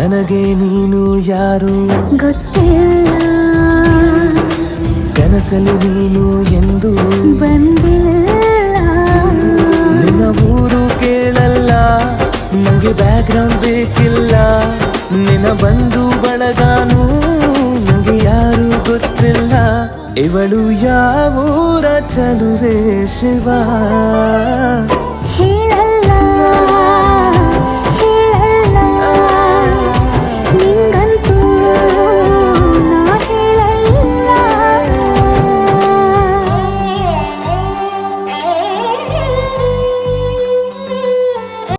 ನನಗೆ ನೀನು ಯಾರು ಗೊತ್ತಿಲ್ಲ, ಕನಸಲು ನೀನು ಎಂದು ಬಂದಿಲ್ಲ. ನಿನ್ನ ಊರು ಕೇಳಲ್ಲ, ನಂಗೆ ಬ್ಯಾಕ್ಗ್ರೌಂಡ್ ಬೇಕಿಲ್ಲ. ನಿನ್ನ ಬಂಧು ಬಳಗಾನು ನಂಗೆ ಯಾರು ಗೊತ್ತಿಲ್ಲ. ಇವಳು ಯಾವೂರ ಚಲುವೆ ಶಿವ ಹೇಳ